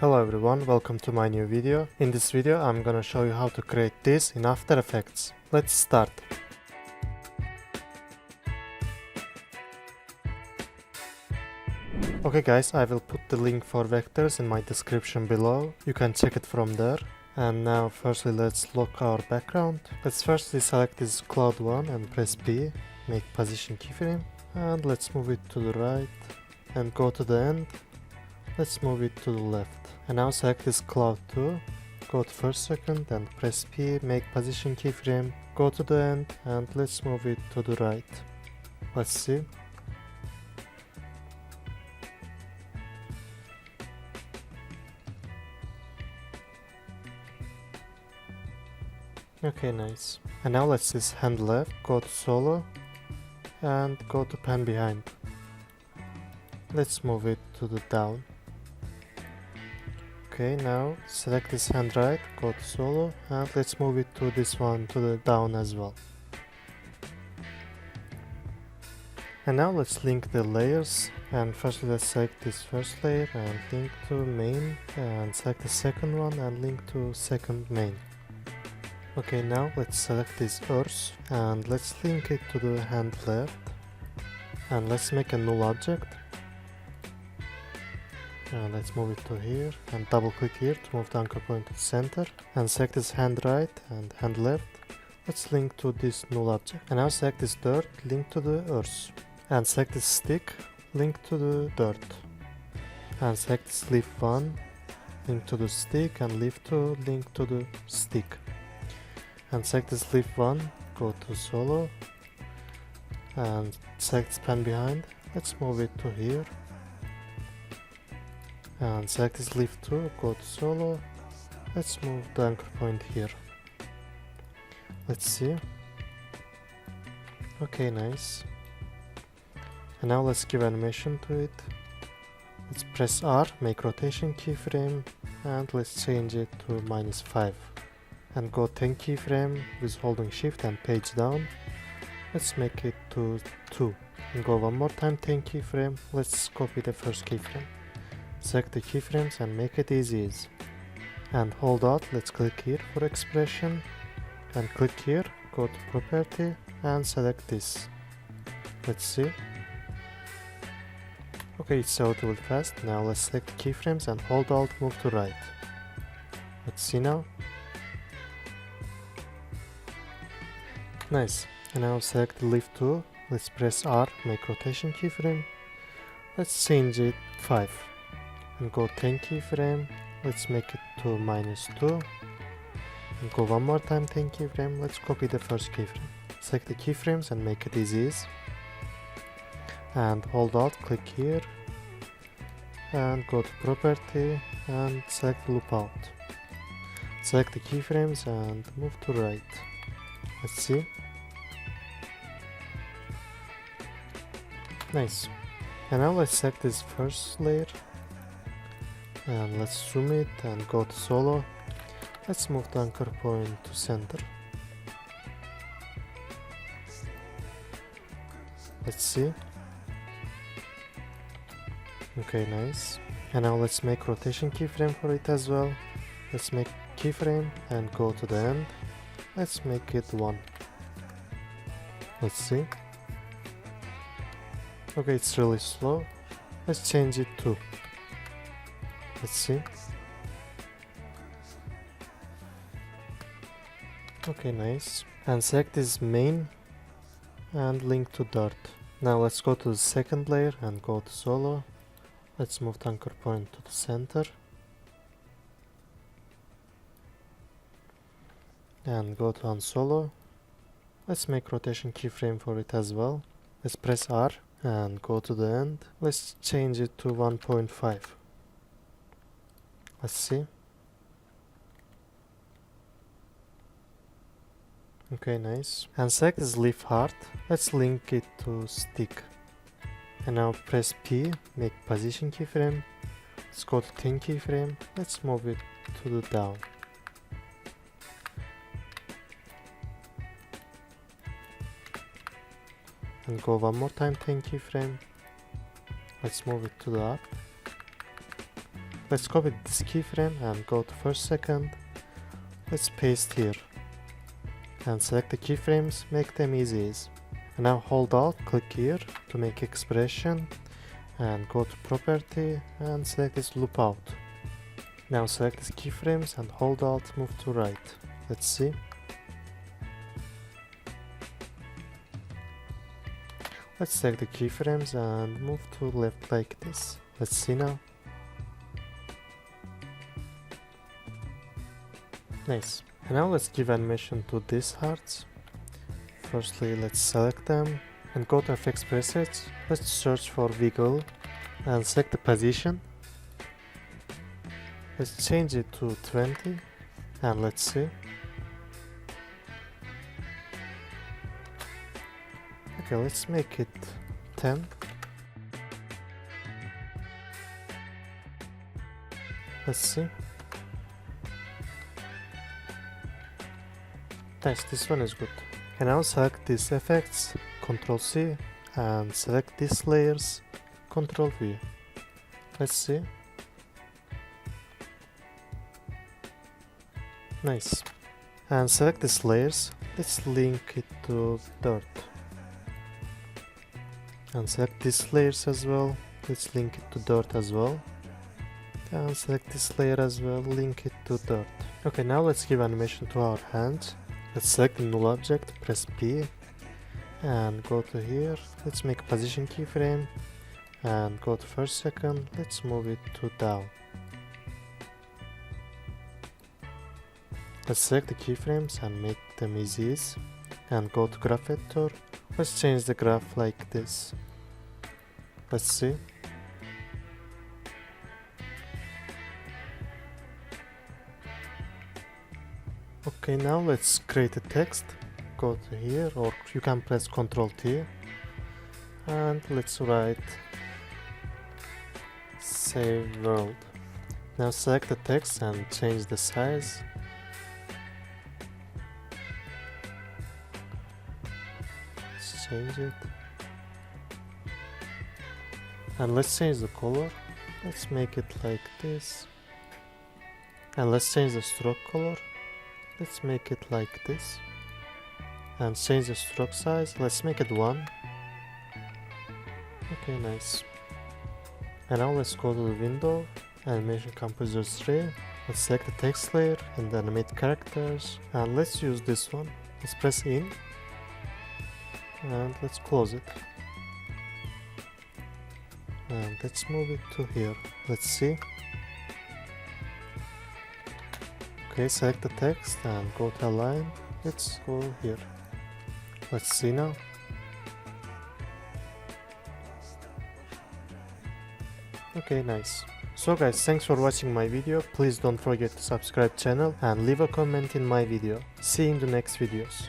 Hello everyone, welcome to my new video. In this video I'm gonna show you how to create this in After Effects. Let's start. Okay guys, I will put the link for vectors in my description below. You can check it from there. And now firstly let's lock our background. Let's firstly select this cloud one and press P, make position keyframe. And let's move it to the right and go to the end. Let's move it to the left. And now select this cloud 2, go to first second and press P, make position keyframe, go to the end and let's move it to the right. Let's see. Okay, nice. And now let's just hand left, go to solo and go to pan behind. Let's move it to the down. Okay, now select this hand right, go to solo and let's move it to this one to the down as well. And now let's link the layers, and first let's select this first layer and link to main, and select the second one and link to second main. Okay, now let's select this earth and let's link it to the hand left, and let's make a null object. Let's move it to here and double click here to move the anchor point to the center, and select this hand right and hand left. Let's link to this null object, and now select this dirt, link to the earth, and select this stick, link to the dirt, and select this leaf 1, link to the stick, and leaf 2, link to the stick, and select this leaf 1, go to solo and select this pan behind. Let's move it to here and select this leaf 2, go to solo. Let's move the anchor point here. Let's see. Okay, nice. And now let's give animation to it. Let's press R, make rotation keyframe, and let's change it to -5. And go 10 keyframe with holding shift and page down. Let's make it to 2. And go one more time 10 keyframe. Let's copy the first keyframe. Select the keyframes and make it easy. And hold out, let's click here for expression. And click here, go to property and select this. Let's see. Okay, it's relatively fast. Now let's select the keyframes and hold alt, move to right. Let's see now. Nice. And now select the leaf 2. Let's press R, make rotation keyframe. Let's change it 5. And go 10 keyframe. Let's make it to -2. And go one more time 10 keyframe. Let's copy the first keyframe. Select the keyframes and make it easy. And hold out, click here. And go to property and select loop out. Select the keyframes and move to right. Let's see. Nice. And now let's select this first layer. And let's zoom it and go to solo. Let's move the anchor point to center. Let's see. Okay, nice. And now let's make rotation keyframe for it as well. Let's make keyframe and go to the end. Let's make it 1. Let's see. Okay, it's really slow. Let's change it to 2. Let's see. Okay, nice. And select this main and link to dirt. Now let's go to the second layer and go to solo. Let's move the anchor point to the center. And go to unsolo. Let's make rotation keyframe for it as well. Let's press R and go to the end. Let's change it to 1.5. Let's see. Okay, nice. And select this leaf heart. Let's link it to stick. And now press P, make position keyframe. Let's go to 10 keyframe. Let's move it to the down. And go one more time 10 keyframe. Let's move it to the up. Let's copy this keyframe and go to first second. Let's paste here. And select the keyframes, make them easy. And now hold Alt, click here to make expression. And go to property and select this loop out. Now select these keyframes and hold Alt, move to right. Let's see. Let's select the keyframes and move to left like this. Let's see now. Nice. And now let's give animation to these hearts. Firstly, let's select them and go to FX presets. Let's search for wiggle and select the position. Let's change it to 20 and let's see. Okay, let's make it 10. Let's see. Nice, this one is good. And now select these effects, Ctrl C, and select these layers, Ctrl V. Let's see. Nice. And select these layers, let's link it to dirt. And select these layers as well, let's link it to dirt as well. And select this layer as well, link it to dirt. Okay, now let's give animation to our hands. Let's select the null object, press P and go to here. Let's make a position keyframe and go to first second. Let's move it to down. Let's select the keyframes and make them easy and go to graph editor. Let's change the graph like this. Let's see. Okay, now let's create a text. Go to here, or you can press Ctrl T and let's write save world. Now select the text and change the size. Let's change it. And let's change the color. Let's make it like this. And let's change the stroke color. Let's make it like this. And change the stroke size. Let's make it 1. Okay, nice. And now let's go to the window, animation composer 3. Let's select the text layer and animate characters. And let's use this one. Let's press in. And let's close it. And let's move it to here. Let's see. Okay, select the text and go to align. Let's go here. Let's see now. Okay, nice. So guys, thanks for watching my video. Please don't forget to subscribe channel and leave a comment in my video. See you in the next videos.